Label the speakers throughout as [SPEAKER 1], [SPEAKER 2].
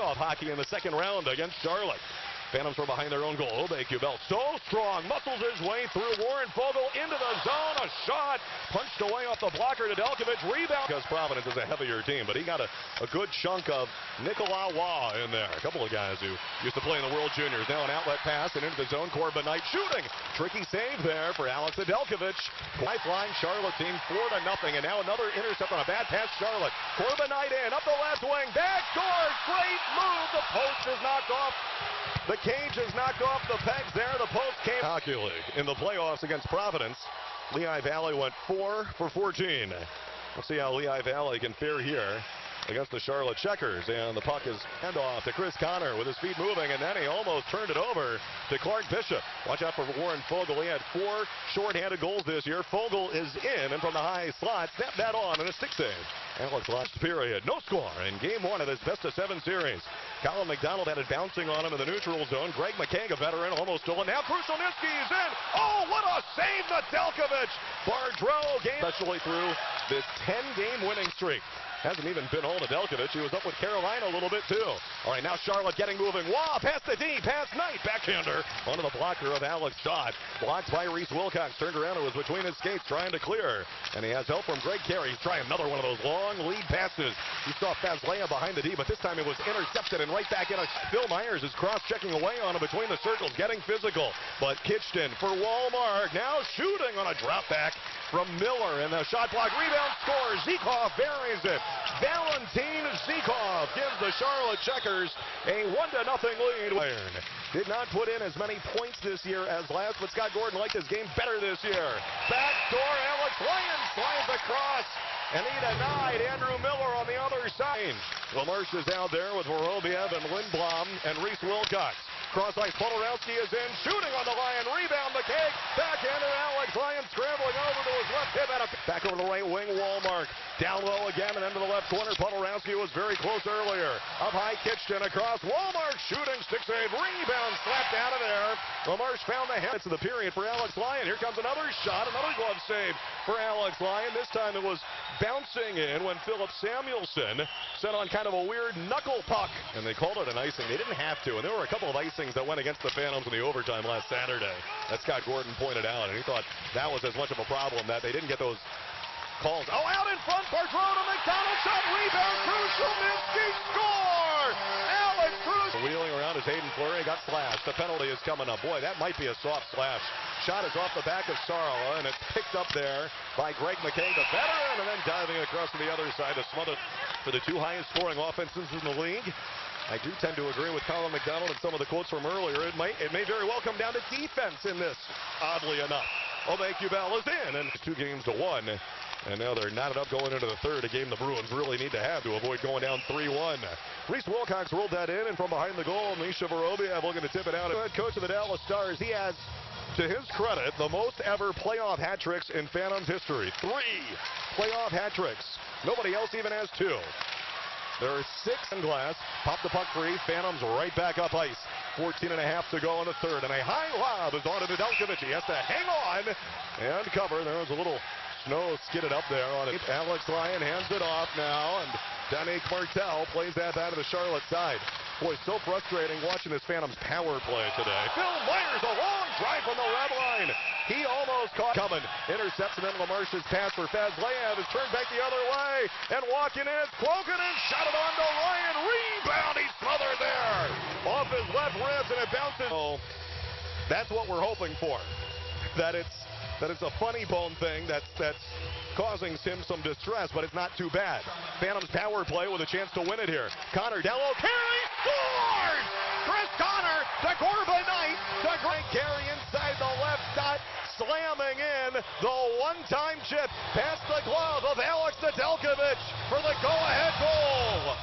[SPEAKER 1] playoff hockey in the second round against Charlotte. Phantoms were behind their own goal. Kubel so strong, muscles his way through. Warren Fogle into the zone. A shot punched away off the blocker to Delkovich. Rebound. Because Providence is a heavier team, but he got a good chunk of Nicolas Waugh in there. A couple of guys who used to play in the World Juniors. Now an outlet pass and into the zone. Corbin Knight shooting. Tricky save there for Alex Delkovich. Lifeline Charlotte team 4-0. And now another intercept on a bad pass. Charlotte. Corbin Knight in. Up the left wing. Back doors. Great move. The post is knocked off. The cage is knocked off the pegs there. The post came. Hockey League in the playoffs against Providence. Lehigh Valley went 4 for 14. We'll see how Lehigh Valley can fare here against the Charlotte Checkers. And the puck is handoff to Chris Connor with his feet moving, and then he almost turned it over to Clark Bishop. Watch out for Warren Fogle. He had 4 shorthanded goals this year. Fogle is in, and from the high slot, snapped that on, and a stick save. Alex last period. No score in game 1 of this best-of-7 series. Colin McDonald had it bouncing on him in the neutral zone. Greg McKay, a veteran, almost stolen. Now Krushelnyski is in. Oh, what a save, Nedeljkovic! Bardreau game, especially through this 10-game winning streak. Hasn't even been all Nedeljkovic. He was up with Carolina a little bit, too. All right, now Charlotte getting moving. Wow, past the D, past Knight. Backhander onto the blocker of Alex Dodd. Blocked by Reese Wilcox. Turned around. It was between his skates trying to clear. And he has help from Greg Carey. He's trying another one of those long lead passes. He saw Fazlea behind the D, but this time it was intercepted and right back in. Phil Myers is cross-checking away on him between the circles, getting physical. But Kitchton for Walmart. Now shooting on a drop back from Miller. And the shot block rebound scores. Zykov buries it. Valentin Zykov gives the Charlotte Checkers a 1-0 lead. Iron did not put in as many points this year as last, but Scott Gordon liked his game better this year. Backdoor, Alex Lyons slides across, and he denied Andrew Miller on the other side. LaMarche is out there with Vorobiev and Lindblom and Reese Wilcox. Cross ice, Podorowski is in, shooting on the line, rebound the cake, backhander Alex Lyons scrambling over to his left hip, and back over the right wing, Walmart. Down low again and into the left corner. Podorowski was very close earlier. Up high, Kitchton across. Walmart shooting, stick save, rebound, slapped out of there. LaMarche found the hits of the period for Alex Lyon. Here comes another shot, another glove save for Alex Lyon. This time it was bouncing in when Philip Samuelson set on kind of a weird knuckle puck, and they called it an icing. They didn't have to, and there were a couple of icings that went against the Phantoms in the overtime last Saturday. That Scott Gordon pointed out, and he thought that was as much of a problem that they didn't get those calls. Oh, out in front, Bardreau to McDonald, shot, rebound, Krushelnyski, score! Alex Krushelnyski. Wheeling around as Hayden Fleury got slashed. The penalty is coming up. Boy, that might be a soft slash. Shot is off the back of Sarla, and it's picked up there by Greg McKay, the veteran, and then diving across to the other side to smother for the 2 highest scoring offenses in the league. I do tend to agree with Colin McDonald and some of the quotes from earlier. It may very well come down to defense in this, oddly enough. Kubel is in, and 2 games to 1. And now they're knotted up going into the third, a game the Bruins really need to have to avoid going down 3-1. Reese Wilcox rolled that in, and from behind the goal, Misha Vorobiev looking to tip it out. Head coach of the Dallas Stars, he has, to his credit, the most ever playoff hat tricks in Phantoms history. 3 playoff hat tricks. Nobody else even has 2. There are 6 in glass. Pop the puck free. Phantoms right back up ice. 14.5 to go in the third. And a high lob is on to Nedeljkovic. He has to hang on and cover. There was a little snow skidded up there on it. Alex Lyon hands it off now. And Danny Martel plays that out of the Charlotte side. Boy, so frustrating watching this Phantoms power play today. Phil Myers, a long drive from the red line. He almost caught coming. Intercepts, and then LaMarche's pass for Fazlea is turned back the other way. And walking in, Klokanen shot it on to Ryan. Rebound, he's smothered there. Off his left ribs, and it bounces. Oh, that's what we're hoping for. That it's a funny bone thing that's causing him some distress, but it's not too bad. Phantoms power play with a chance to win it here. Connor, Dello, Carey scores! Chris Connor to Corbin Knight to Greg Carey inside the left dot, slamming in the one-time chip past the glove of Alex Nedeljkovic for the go-ahead goal.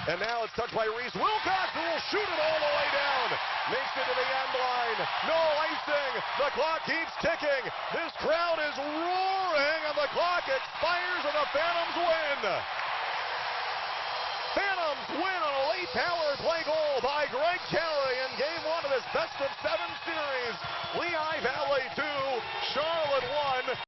[SPEAKER 1] And now it's tucked by Reese Wilcox, who will shoot it all the way down. Makes it to the end line. No icing. The clock keeps ticking. This crowd is roaring, and the clock expires, and the Phantoms win. Phantoms win on a late power play goal by Greg Carey in Game 1 of this best-of-7 series. Lehigh Valley 2, Charlotte 1.